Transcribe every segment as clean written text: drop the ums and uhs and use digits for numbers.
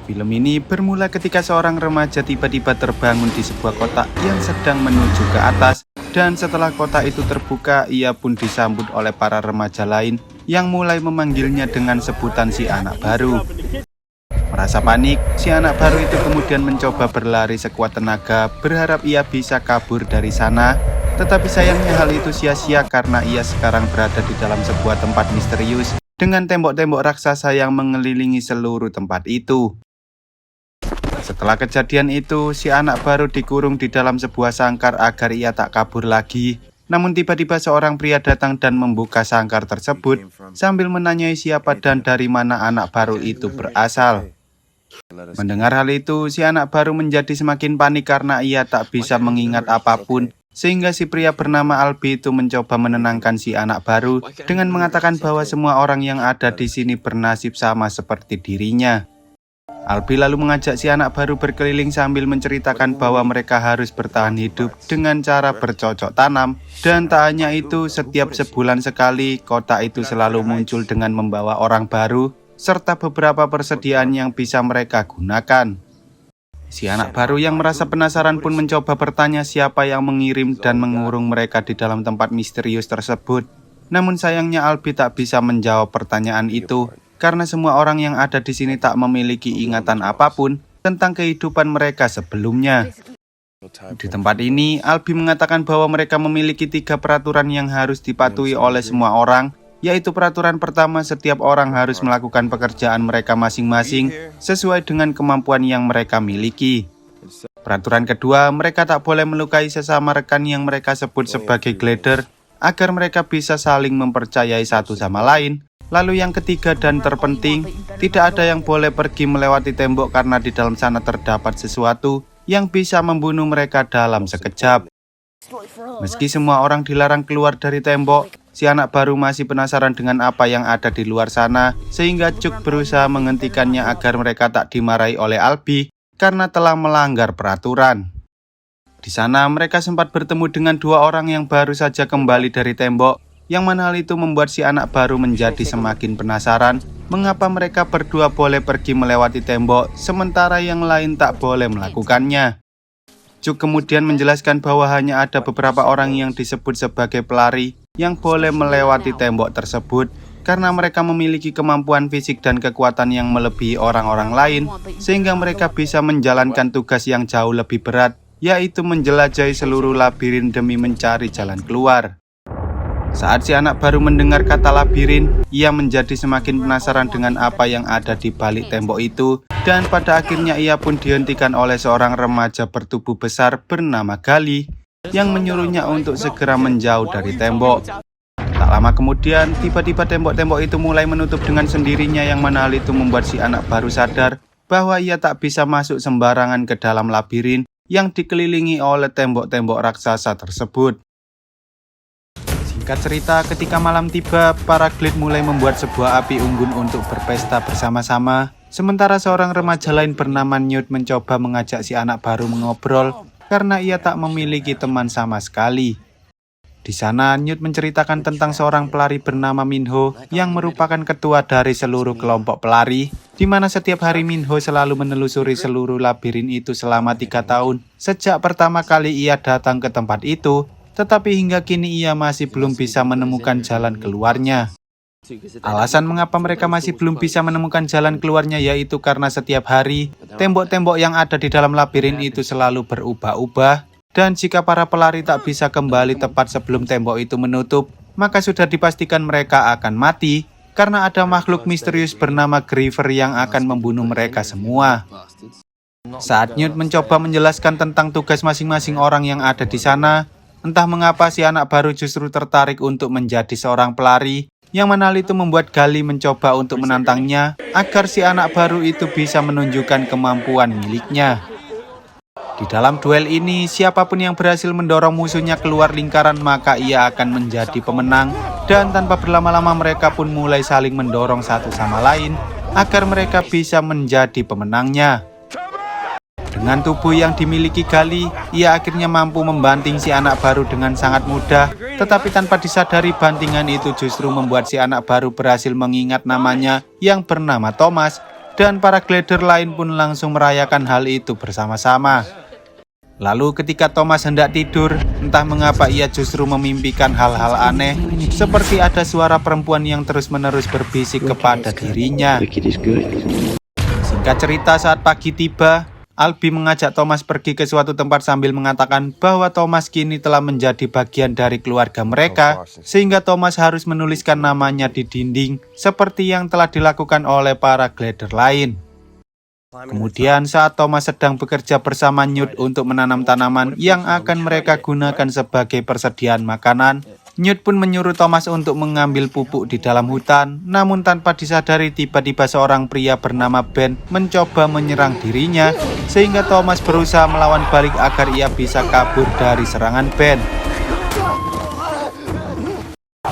Film ini bermula ketika seorang remaja tiba-tiba terbangun di sebuah kotak yang sedang menuju ke atas. Dan setelah kotak itu terbuka, ia pun disambut oleh para remaja lain yang mulai memanggilnya dengan sebutan si anak baru. Merasa panik, si anak baru itu kemudian mencoba berlari sekuat tenaga, berharap ia bisa kabur dari sana. Tetapi sayangnya hal itu sia-sia karena ia sekarang berada di dalam sebuah tempat misterius dengan tembok-tembok raksasa yang mengelilingi seluruh tempat itu. Setelah kejadian itu, si anak baru dikurung di dalam sebuah sangkar agar ia tak kabur lagi. Namun tiba-tiba seorang pria datang dan membuka sangkar tersebut sambil menanyai siapa dan dari mana anak baru itu berasal. Mendengar hal itu, si anak baru menjadi semakin panik karena ia tak bisa mengingat apapun. Sehingga si pria bernama Albi itu mencoba menenangkan si anak baru dengan mengatakan bahwa semua orang yang ada di sini bernasib sama seperti dirinya. Albi lalu mengajak si anak baru berkeliling sambil menceritakan bahwa mereka harus bertahan hidup dengan cara bercocok tanam. Dan tak hanya itu, setiap sebulan sekali, kota itu selalu muncul dengan membawa orang baru, serta beberapa persediaan yang bisa mereka gunakan. Si anak baru yang merasa penasaran pun mencoba bertanya siapa yang mengirim dan mengurung mereka di dalam tempat misterius tersebut. Namun sayangnya Albi tak bisa menjawab pertanyaan itu, karena semua orang yang ada di sini tak memiliki ingatan apapun tentang kehidupan mereka sebelumnya. Di tempat ini, Albi mengatakan bahwa mereka memiliki 3 peraturan yang harus dipatuhi oleh semua orang, yaitu peraturan pertama, setiap orang harus melakukan pekerjaan mereka masing-masing sesuai dengan kemampuan yang mereka miliki. Peraturan kedua, mereka tak boleh melukai sesama rekan yang mereka sebut sebagai glider, agar mereka bisa saling mempercayai satu sama lain. Lalu yang ketiga dan terpenting, tidak ada yang boleh pergi melewati tembok karena di dalam sana terdapat sesuatu yang bisa membunuh mereka dalam sekejap. Meski semua orang dilarang keluar dari tembok, si anak baru masih penasaran dengan apa yang ada di luar sana, sehingga Cuk berusaha menghentikannya agar mereka tak dimarahi oleh Albi karena telah melanggar peraturan. Di sana mereka sempat bertemu dengan 2 orang yang baru saja kembali dari tembok, yang mana hal itu membuat si anak baru menjadi semakin penasaran mengapa mereka berdua boleh pergi melewati tembok sementara yang lain tak boleh melakukannya. Cuk kemudian menjelaskan bahwa hanya ada beberapa orang yang disebut sebagai pelari yang boleh melewati tembok tersebut karena mereka memiliki kemampuan fisik dan kekuatan yang melebihi orang-orang lain, sehingga mereka bisa menjalankan tugas yang jauh lebih berat, yaitu menjelajahi seluruh labirin demi mencari jalan keluar. Saat si anak baru mendengar kata labirin, ia menjadi semakin penasaran dengan apa yang ada di balik tembok itu, dan pada akhirnya ia pun dihentikan oleh seorang remaja bertubuh besar bernama Gali yang menyuruhnya untuk segera menjauh dari tembok. Tak lama kemudian, tiba-tiba tembok-tembok itu mulai menutup dengan sendirinya, yang mana hal itu membuat si anak baru sadar bahwa ia tak bisa masuk sembarangan ke dalam labirin yang dikelilingi oleh tembok-tembok raksasa tersebut. Singkat cerita, ketika malam tiba, para Glide mulai membuat sebuah api unggun untuk berpesta bersama-sama. Sementara seorang remaja lain bernama Newt mencoba mengajak si anak baru mengobrol karena ia tak memiliki teman sama sekali. Di sana, Newt menceritakan tentang seorang pelari bernama Minho yang merupakan ketua dari seluruh kelompok pelari, di mana setiap hari Minho selalu menelusuri seluruh labirin itu selama 3 tahun sejak pertama kali ia datang ke tempat itu. Tetapi hingga kini ia masih belum bisa menemukan jalan keluarnya. Alasan mengapa mereka masih belum bisa menemukan jalan keluarnya yaitu karena setiap hari, tembok-tembok yang ada di dalam labirin itu selalu berubah-ubah. Dan jika para pelari tak bisa kembali tepat sebelum tembok itu menutup, maka sudah dipastikan mereka akan mati, karena ada makhluk misterius bernama Griever yang akan membunuh mereka semua. Saat Newt mencoba menjelaskan tentang tugas masing-masing orang yang ada di sana, entah mengapa si anak baru justru tertarik untuk menjadi seorang pelari, yang mana hal itu membuat Gali mencoba untuk menantangnya agar si anak baru itu bisa menunjukkan kemampuan miliknya. Di dalam duel ini, siapapun yang berhasil mendorong musuhnya keluar lingkaran maka ia akan menjadi pemenang, dan tanpa berlama-lama mereka pun mulai saling mendorong satu sama lain agar mereka bisa menjadi pemenangnya. Dengan tubuh yang dimiliki Gali, ia akhirnya mampu membanting si anak baru dengan sangat mudah. Tetapi tanpa disadari, bantingan itu justru membuat si anak baru berhasil mengingat namanya yang bernama Thomas. dan para glider lain pun langsung merayakan hal itu bersama-sama. Lalu ketika Thomas hendak tidur, entah mengapa ia justru memimpikan hal-hal aneh, seperti ada suara perempuan yang terus-menerus berbisik kepada dirinya. Singkat cerita, saat pagi tiba, Albi mengajak Thomas pergi ke suatu tempat sambil mengatakan bahwa Thomas kini telah menjadi bagian dari keluarga mereka, sehingga Thomas harus menuliskan namanya di dinding, seperti yang telah dilakukan oleh para glider lain. Kemudian saat Thomas sedang bekerja bersama Newt untuk menanam tanaman yang akan mereka gunakan sebagai persediaan makanan, Newt pun menyuruh Thomas untuk mengambil pupuk di dalam hutan, namun tanpa disadari tiba-tiba seorang pria bernama Ben mencoba menyerang dirinya, sehingga Thomas berusaha melawan balik agar ia bisa kabur dari serangan Ben.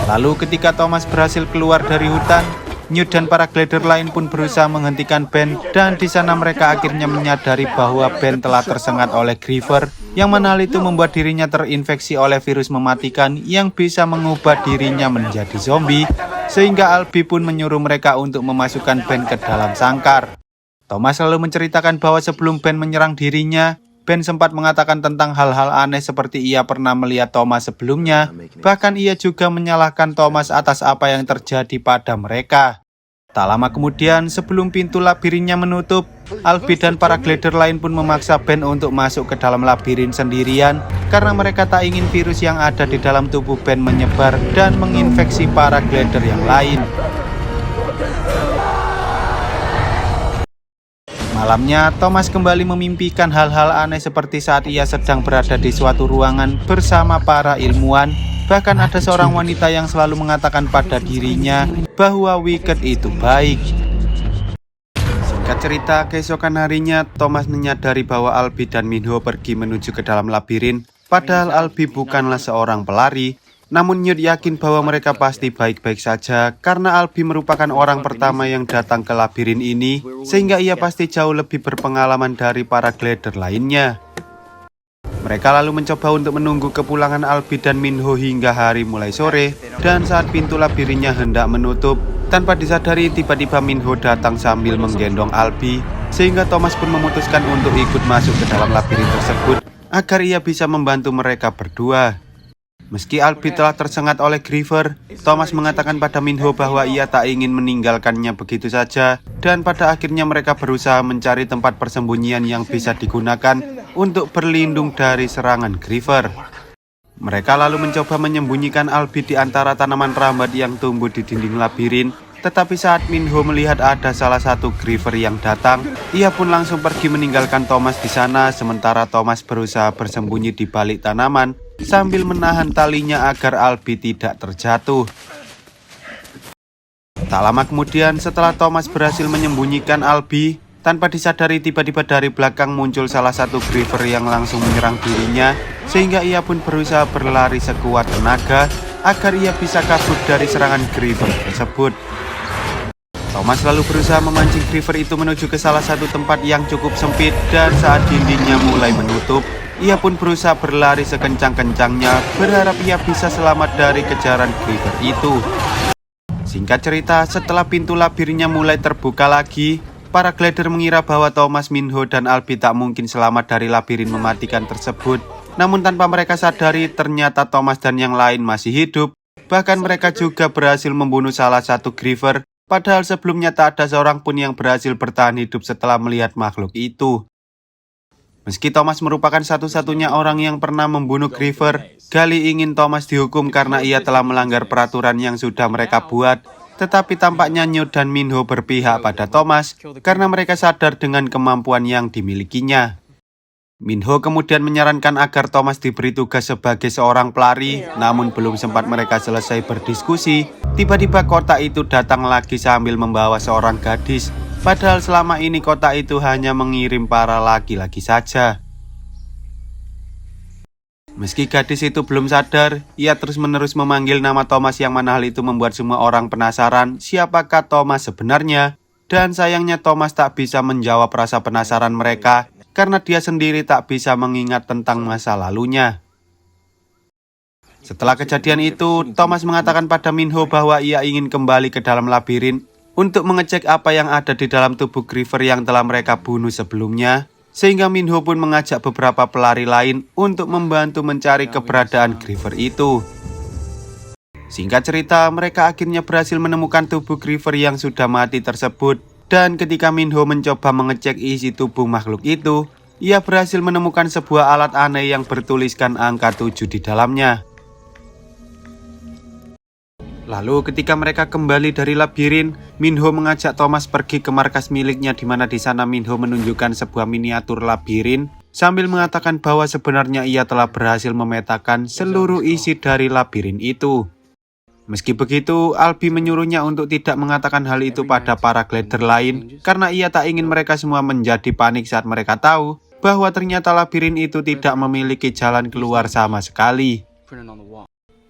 Lalu ketika Thomas berhasil keluar dari hutan, Newt dan para glider lain pun berusaha menghentikan Ben, dan di sana mereka akhirnya menyadari bahwa Ben telah tersengat oleh Griever, yang mana hal itu membuat dirinya terinfeksi oleh virus mematikan yang bisa mengubah dirinya menjadi zombie, sehingga Albi pun menyuruh mereka untuk memasukkan Ben ke dalam sangkar. Thomas selalu menceritakan bahwa sebelum Ben menyerang dirinya, Ben sempat mengatakan tentang hal-hal aneh seperti ia pernah melihat Thomas sebelumnya. Bahkan ia juga menyalahkan Thomas atas apa yang terjadi pada mereka. Tak lama kemudian, sebelum pintu labirinnya menutup, Albi dan para glider lain pun memaksa Ben untuk masuk ke dalam labirin sendirian, karena mereka tak ingin virus yang ada di dalam tubuh Ben menyebar dan menginfeksi para glider yang lain. Malamnya, Thomas kembali memimpikan hal-hal aneh seperti saat ia sedang berada di suatu ruangan bersama para ilmuwan. Bahkan ada seorang wanita yang selalu mengatakan pada dirinya bahwa Wicked itu baik. Singkat cerita, keesokan harinya Thomas menyadari bahwa Albi dan Minho pergi menuju ke dalam labirin. Padahal Albi bukanlah seorang pelari. Namun Newt yakin bahwa mereka pasti baik-baik saja karena Albi merupakan orang pertama yang datang ke labirin ini, sehingga ia pasti jauh lebih berpengalaman dari para glider lainnya. Mereka lalu mencoba untuk menunggu kepulangan Albi dan Minho hingga hari mulai sore, dan saat pintu labirinnya hendak menutup, tanpa disadari tiba-tiba Minho datang sambil menggendong Albi, sehingga Thomas pun memutuskan untuk ikut masuk ke dalam labirin tersebut agar ia bisa membantu mereka berdua. Meski Albi telah tersengat oleh Griever, Thomas mengatakan pada Minho bahwa ia tak ingin meninggalkannya begitu saja, dan pada akhirnya mereka berusaha mencari tempat persembunyian yang bisa digunakan untuk berlindung dari serangan Griever. Mereka lalu mencoba menyembunyikan Albi di antara tanaman rambat yang tumbuh di dinding labirin, tetapi saat Minho melihat ada salah satu Griever yang datang, ia pun langsung pergi meninggalkan Thomas di sana, sementara Thomas berusaha bersembunyi di balik tanaman sambil menahan talinya agar Albi tidak terjatuh. Tak lama kemudian, setelah Thomas berhasil menyembunyikan Albi, tanpa disadari tiba-tiba dari belakang muncul salah satu Griever yang langsung menyerang dirinya, sehingga ia pun berusaha berlari sekuat tenaga agar ia bisa kabur dari serangan Griever tersebut. Thomas lalu berusaha memancing Griever itu menuju ke salah satu tempat yang cukup sempit, dan saat dindingnya mulai menutup, ia pun berusaha berlari sekencang-kencangnya, berharap ia bisa selamat dari kejaran Griever itu. Singkat cerita, setelah pintu labirinnya mulai terbuka lagi, para glider mengira bahwa Thomas, Minho, dan Albi tak mungkin selamat dari labirin mematikan tersebut. Namun tanpa mereka sadari, ternyata Thomas dan yang lain masih hidup. Bahkan mereka juga berhasil membunuh salah satu Griever, padahal sebelumnya tak ada seorang pun yang berhasil bertahan hidup setelah melihat makhluk itu. Meski Thomas merupakan satu-satunya orang yang pernah membunuh Griever, Gali ingin Thomas dihukum karena ia telah melanggar peraturan yang sudah mereka buat. Tetapi tampaknya Newt dan Minho berpihak pada Thomas karena mereka sadar dengan kemampuan yang dimilikinya. Minho kemudian menyarankan agar Thomas diberi tugas sebagai seorang pelari, namun belum sempat mereka selesai berdiskusi, tiba-tiba kotak itu datang lagi sambil membawa seorang gadis. Padahal selama ini kotak itu hanya mengirim para laki-laki saja. Meski gadis itu belum sadar, ia terus-menerus memanggil nama Thomas, yang mana hal itu membuat semua orang penasaran siapakah Thomas sebenarnya. Dan sayangnya Thomas tak bisa menjawab rasa penasaran mereka karena dia sendiri tak bisa mengingat tentang masa lalunya. Setelah kejadian itu, Thomas mengatakan pada Minho bahwa ia ingin kembali ke dalam labirin untuk mengecek apa yang ada di dalam tubuh Griever yang telah mereka bunuh sebelumnya, sehingga Minho pun mengajak beberapa pelari lain untuk membantu mencari keberadaan Griever itu. Singkat cerita, mereka akhirnya berhasil menemukan tubuh Griever yang sudah mati tersebut, dan ketika Minho mencoba mengecek isi tubuh makhluk itu, ia berhasil menemukan sebuah alat aneh yang bertuliskan angka 7 di dalamnya. Lalu ketika mereka kembali dari labirin, Minho mengajak Thomas pergi ke markas miliknya, di mana di sana Minho menunjukkan sebuah miniatur labirin sambil mengatakan bahwa sebenarnya ia telah berhasil memetakan seluruh isi dari labirin itu. Meski begitu, Albi menyuruhnya untuk tidak mengatakan hal itu pada para glider lain karena ia tak ingin mereka semua menjadi panik saat mereka tahu bahwa ternyata labirin itu tidak memiliki jalan keluar sama sekali.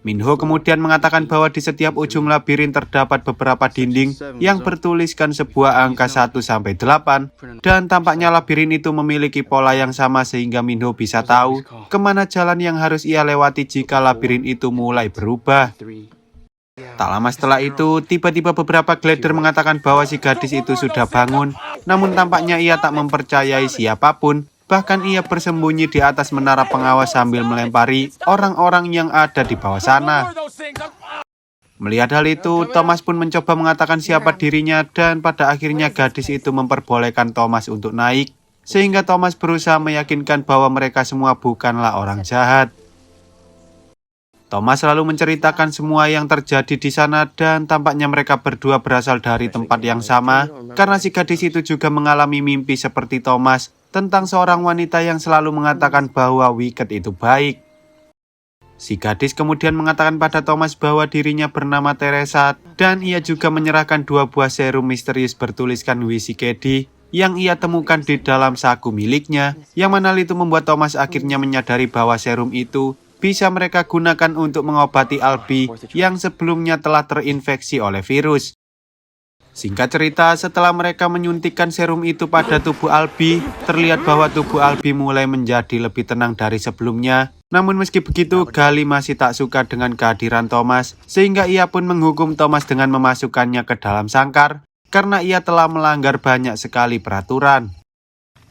Minho kemudian mengatakan bahwa di setiap ujung labirin terdapat beberapa dinding yang bertuliskan sebuah angka 1-8, dan tampaknya labirin itu memiliki pola yang sama sehingga Minho bisa tahu kemana jalan yang harus ia lewati jika labirin itu mulai berubah. Tak lama setelah itu, tiba-tiba beberapa glider mengatakan bahwa si gadis itu sudah bangun, namun tampaknya ia tak mempercayai siapapun. Bahkan ia bersembunyi di atas menara pengawas sambil melempari orang-orang yang ada di bawah sana. Melihat hal itu, Thomas pun mencoba mengatakan siapa dirinya, dan pada akhirnya gadis itu memperbolehkan Thomas untuk naik, sehingga Thomas berusaha meyakinkan bahwa mereka semua bukanlah orang jahat. Thomas lalu menceritakan semua yang terjadi di sana, dan tampaknya mereka berdua berasal dari tempat yang sama, karena si gadis itu juga mengalami mimpi seperti Thomas tentang seorang wanita yang selalu mengatakan bahwa Wicked itu baik. Si gadis kemudian mengatakan pada Thomas bahwa dirinya bernama Teresa, dan ia juga menyerahkan 2 buah serum misterius bertuliskan Wisikedi yang ia temukan di dalam saku miliknya, yang mana itu membuat Thomas akhirnya menyadari bahwa serum itu bisa mereka gunakan untuk mengobati Albi yang sebelumnya telah terinfeksi oleh virus. Singkat cerita, setelah mereka menyuntikkan serum itu pada tubuh Albi, terlihat bahwa tubuh Albi mulai menjadi lebih tenang dari sebelumnya. Namun meski begitu, Gali masih tak suka dengan kehadiran Thomas, sehingga ia pun menghukum Thomas dengan memasukkannya ke dalam sangkar, karena ia telah melanggar banyak sekali peraturan.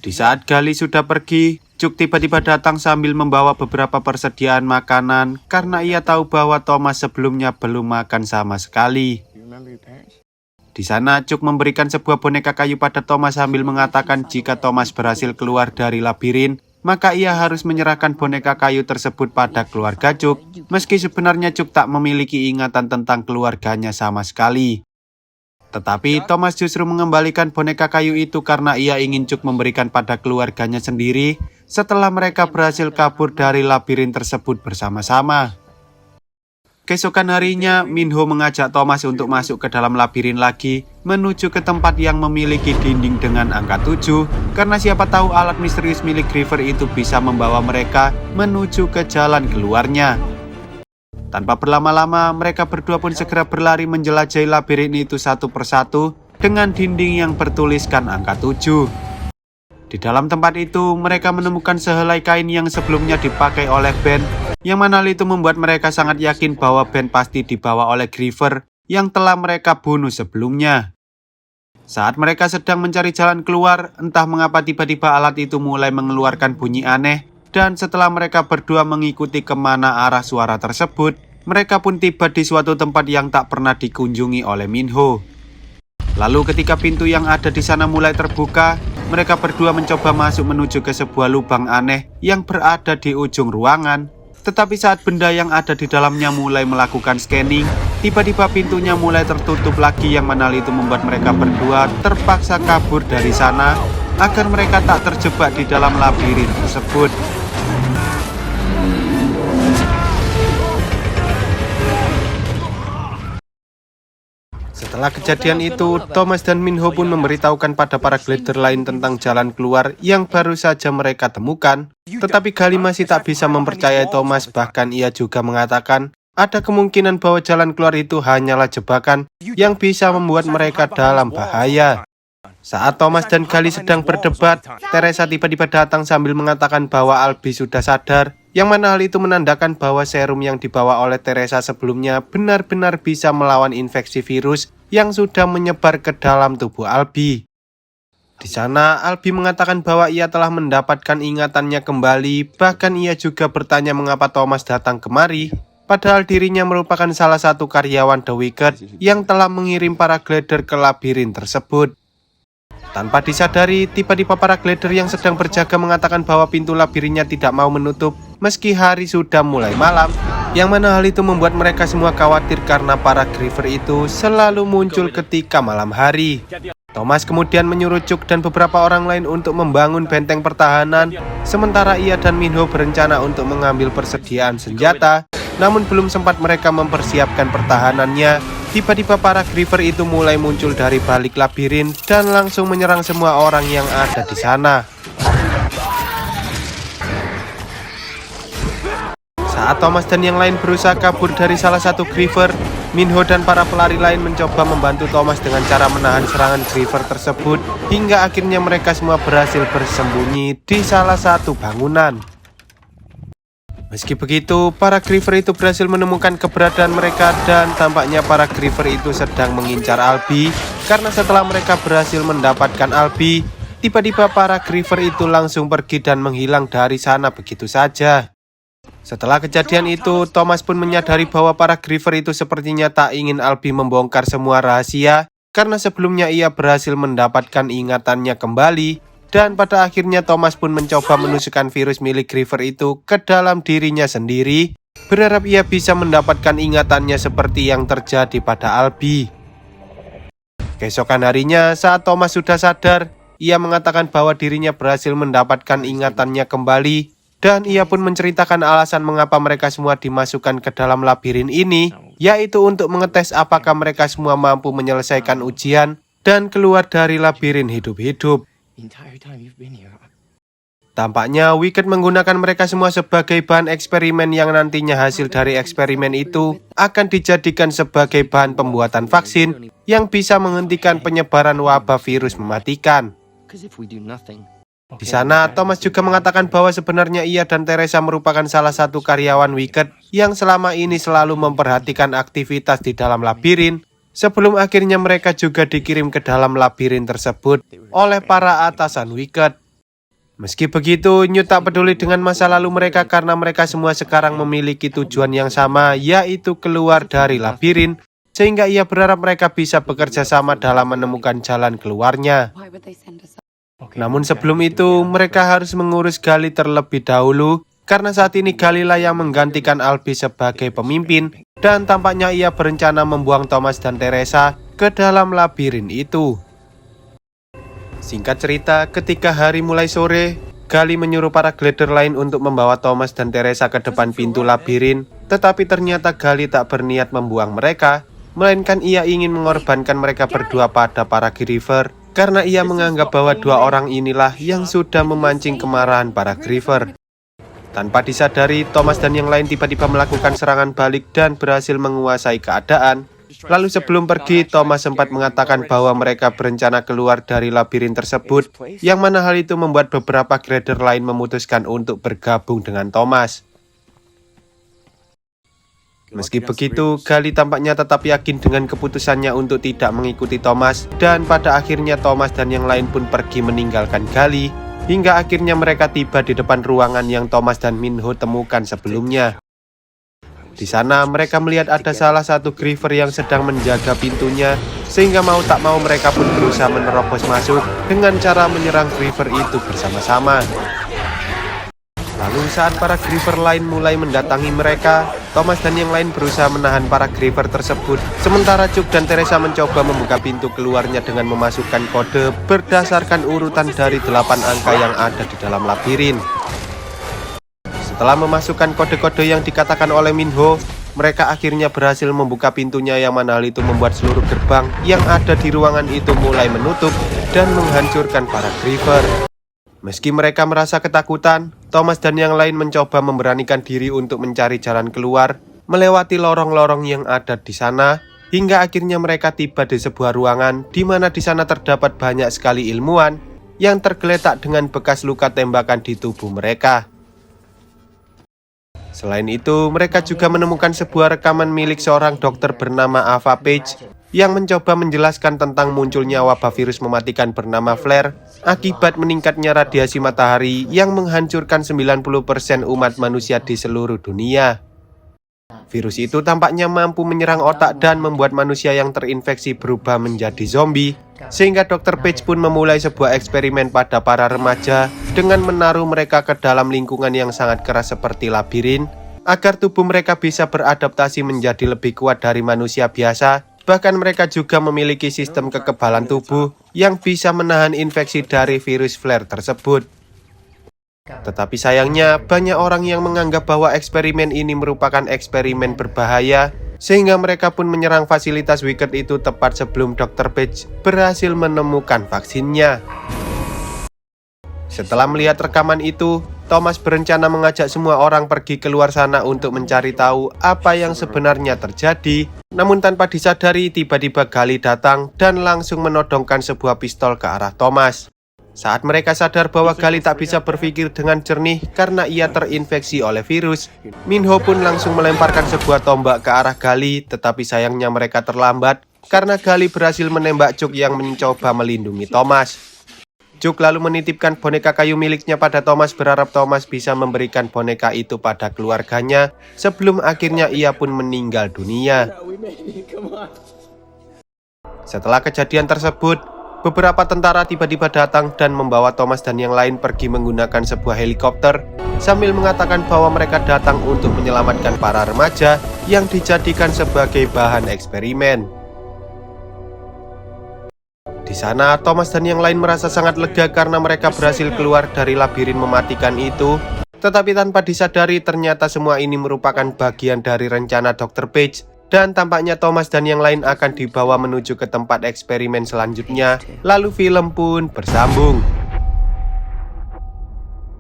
Di saat Gali sudah pergi, Cuk tiba-tiba datang sambil membawa beberapa persediaan makanan, karena ia tahu bahwa Thomas sebelumnya belum makan sama sekali. Di sana, Cuk memberikan sebuah boneka kayu pada Thomas sambil mengatakan jika Thomas berhasil keluar dari labirin, maka ia harus menyerahkan boneka kayu tersebut pada keluarga Cuk, meski sebenarnya Cuk tak memiliki ingatan tentang keluarganya sama sekali. Tetapi Thomas justru mengembalikan boneka kayu itu karena ia ingin Cuk memberikan pada keluarganya sendiri setelah mereka berhasil kabur dari labirin tersebut bersama-sama. Keesokan harinya, Minho mengajak Thomas untuk masuk ke dalam labirin lagi, menuju ke tempat yang memiliki dinding dengan angka 7, karena siapa tahu alat misterius milik Griever itu bisa membawa mereka menuju ke jalan keluarnya. Tanpa berlama-lama, mereka berdua pun segera berlari menjelajahi labirin itu satu persatu dengan dinding yang bertuliskan angka 7. Di dalam tempat itu, mereka menemukan sehelai kain yang sebelumnya dipakai oleh Ben, yang mana itu membuat mereka sangat yakin bahwa Ben pasti dibawa oleh Griever yang telah mereka bunuh sebelumnya. Saat mereka sedang mencari jalan keluar, entah mengapa tiba-tiba alat itu mulai mengeluarkan bunyi aneh, dan setelah mereka berdua mengikuti kemana arah suara tersebut, mereka pun tiba di suatu tempat yang tak pernah dikunjungi oleh Minho. Lalu ketika pintu yang ada di sana mulai terbuka, mereka berdua mencoba masuk menuju ke sebuah lubang aneh yang berada di ujung ruangan. Tetapi saat benda yang ada di dalamnya mulai melakukan scanning, tiba-tiba pintunya mulai tertutup lagi, yang mana itu membuat mereka berdua terpaksa kabur dari sana agar mereka tak terjebak di dalam labirin tersebut. Setelah kejadian itu, Thomas dan Minho pun memberitahukan pada para glider lain tentang jalan keluar yang baru saja mereka temukan. Tetapi Gali masih tak bisa mempercayai Thomas, bahkan ia juga mengatakan ada kemungkinan bahwa jalan keluar itu hanyalah jebakan yang bisa membuat mereka dalam bahaya. Saat Thomas dan Gali sedang berdebat, Teresa tiba-tiba datang sambil mengatakan bahwa Albi sudah sadar, yang mana hal itu menandakan bahwa serum yang dibawa oleh Teresa sebelumnya benar-benar bisa melawan infeksi virus yang sudah menyebar ke dalam tubuh Albi. Di sana, Albi mengatakan bahwa ia telah mendapatkan ingatannya kembali, bahkan ia juga bertanya mengapa Thomas datang kemari, padahal dirinya merupakan salah satu karyawan The Wicked yang telah mengirim para glider ke labirin tersebut. Tanpa disadari, tiba-tiba para glider yang sedang berjaga mengatakan bahwa pintu labirinnya tidak mau menutup meski hari sudah mulai malam, yang mana hal itu membuat mereka semua khawatir karena para Griever itu selalu muncul ketika malam hari. Thomas kemudian menyuruh Chuck dan beberapa orang lain untuk membangun benteng pertahanan, sementara ia dan Minho berencana untuk mengambil persediaan senjata. Namun belum sempat mereka mempersiapkan pertahanannya, tiba-tiba para Griever itu mulai muncul dari balik labirin dan langsung menyerang semua orang yang ada di sana. Saat Thomas dan yang lain berusaha kabur dari salah satu Griever, Minho dan para pelari lain mencoba membantu Thomas dengan cara menahan serangan Griever tersebut, hingga akhirnya mereka semua berhasil bersembunyi di salah satu bangunan. Meski begitu, para Griever itu berhasil menemukan keberadaan mereka dan tampaknya para Griever itu sedang mengincar Albi, karena setelah mereka berhasil mendapatkan Albi, tiba-tiba para Griever itu langsung pergi dan menghilang dari sana begitu saja. Setelah kejadian itu, Thomas pun menyadari bahwa para Griever itu sepertinya tak ingin Albi membongkar semua rahasia, karena sebelumnya ia berhasil mendapatkan ingatannya kembali. Dan pada akhirnya Thomas pun mencoba menusukkan virus milik Griever itu ke dalam dirinya sendiri, berharap ia bisa mendapatkan ingatannya seperti yang terjadi pada Albi. Keesokan harinya, saat Thomas sudah sadar, ia mengatakan bahwa dirinya berhasil mendapatkan ingatannya kembali, dan ia pun menceritakan alasan mengapa mereka semua dimasukkan ke dalam labirin ini, yaitu untuk mengetes apakah mereka semua mampu menyelesaikan ujian dan keluar dari labirin hidup-hidup. Tampaknya Wicked menggunakan mereka semua sebagai bahan eksperimen yang nantinya hasil dari eksperimen itu akan dijadikan sebagai bahan pembuatan vaksin yang bisa menghentikan penyebaran wabah virus mematikan. Di sana, Thomas juga mengatakan bahwa sebenarnya ia dan Teresa merupakan salah satu karyawan Wicked yang selama ini selalu memperhatikan aktivitas di dalam labirin, sebelum akhirnya mereka juga dikirim ke dalam labirin tersebut oleh para atasan Wicked. Meski begitu, Newt tak peduli dengan masa lalu mereka karena mereka semua sekarang memiliki tujuan yang sama, yaitu keluar dari labirin, sehingga ia berharap mereka bisa bekerja sama dalam menemukan jalan keluarnya. Namun sebelum itu, mereka harus mengurus Gali terlebih dahulu, karena saat ini Galilah yang menggantikan Albi sebagai pemimpin, dan tampaknya ia berencana membuang Thomas dan Teresa ke dalam labirin itu. Singkat cerita, ketika hari mulai sore, Gali menyuruh para glider lain untuk membawa Thomas dan Teresa ke depan pintu labirin, tetapi ternyata Gali tak berniat membuang mereka, melainkan ia ingin mengorbankan mereka berdua pada para Griever, karena ia menganggap bahwa dua orang inilah yang sudah memancing kemarahan para Griever. Tanpa disadari, Thomas dan yang lain tiba-tiba melakukan serangan balik dan berhasil menguasai keadaan. Lalu sebelum pergi, Thomas sempat mengatakan bahwa mereka berencana keluar dari labirin tersebut, yang mana hal itu membuat beberapa glider lain memutuskan untuk bergabung dengan Thomas. Meski begitu, Gali tampaknya tetap yakin dengan keputusannya untuk tidak mengikuti Thomas, dan pada akhirnya Thomas dan yang lain pun pergi meninggalkan Gali, hingga akhirnya mereka tiba di depan ruangan yang Thomas dan Minho temukan sebelumnya. Di sana mereka melihat ada salah satu Griever yang sedang menjaga pintunya, sehingga mau tak mau mereka pun berusaha menerobos masuk dengan cara menyerang Griever itu bersama-sama. Lalu saat para Griever lain mulai mendatangi mereka, Thomas dan yang lain berusaha menahan para Griever tersebut, sementara Chuck dan Teresa mencoba membuka pintu keluarnya dengan memasukkan kode berdasarkan urutan dari 8 angka yang ada di dalam labirin. Setelah memasukkan kode-kode yang dikatakan oleh Minho, mereka akhirnya berhasil membuka pintunya, yang mana hal itu membuat seluruh gerbang yang ada di ruangan itu mulai menutup dan menghancurkan para Griever. Meski mereka merasa ketakutan, Thomas dan yang lain mencoba memberanikan diri untuk mencari jalan keluar, melewati lorong-lorong yang ada di sana, hingga akhirnya mereka tiba di sebuah ruangan di mana di sana terdapat banyak sekali ilmuwan yang tergeletak dengan bekas luka tembakan di tubuh mereka. Selain itu, mereka juga menemukan sebuah rekaman milik seorang dokter bernama Ava Page, yang mencoba menjelaskan tentang munculnya wabah virus mematikan bernama flare akibat meningkatnya radiasi matahari yang menghancurkan 90% umat manusia di seluruh dunia. Virus itu tampaknya mampu menyerang otak dan membuat manusia yang terinfeksi berubah menjadi zombie, sehingga Dr. Page pun memulai sebuah eksperimen pada para remaja dengan menaruh mereka ke dalam lingkungan yang sangat keras seperti labirin, agar tubuh mereka bisa beradaptasi menjadi lebih kuat dari manusia biasa. Bahkan mereka juga memiliki sistem kekebalan tubuh yang bisa menahan infeksi dari virus flare tersebut. Tetapi sayangnya, banyak orang yang menganggap bahwa eksperimen ini merupakan eksperimen berbahaya, sehingga mereka pun menyerang fasilitas Wicked itu tepat sebelum Dr. Page berhasil menemukan vaksinnya. Setelah melihat rekaman itu, Thomas berencana mengajak semua orang pergi keluar sana untuk mencari tahu apa yang sebenarnya terjadi. Namun tanpa disadari, tiba-tiba Gali datang dan langsung menodongkan sebuah pistol ke arah Thomas. Saat mereka sadar bahwa Gali tak bisa berpikir dengan jernih karena ia terinfeksi oleh virus, Minho pun langsung melemparkan sebuah tombak ke arah Gali, tetapi sayangnya mereka terlambat karena Gali berhasil menembak Chuck yang mencoba melindungi Thomas. Chuck lalu menitipkan boneka kayu miliknya pada Thomas, berharap Thomas bisa memberikan boneka itu pada keluarganya sebelum akhirnya ia pun meninggal dunia. Setelah kejadian tersebut, beberapa tentara tiba-tiba datang dan membawa Thomas dan yang lain pergi menggunakan sebuah helikopter sambil mengatakan bahwa mereka datang untuk menyelamatkan para remaja yang dijadikan sebagai bahan eksperimen. Di sana, Thomas dan yang lain merasa sangat lega karena mereka berhasil keluar dari labirin mematikan itu. Tetapi tanpa disadari, ternyata semua ini merupakan bagian dari rencana Dr. Page. Dan tampaknya Thomas dan yang lain akan dibawa menuju ke tempat eksperimen selanjutnya. Lalu film pun bersambung.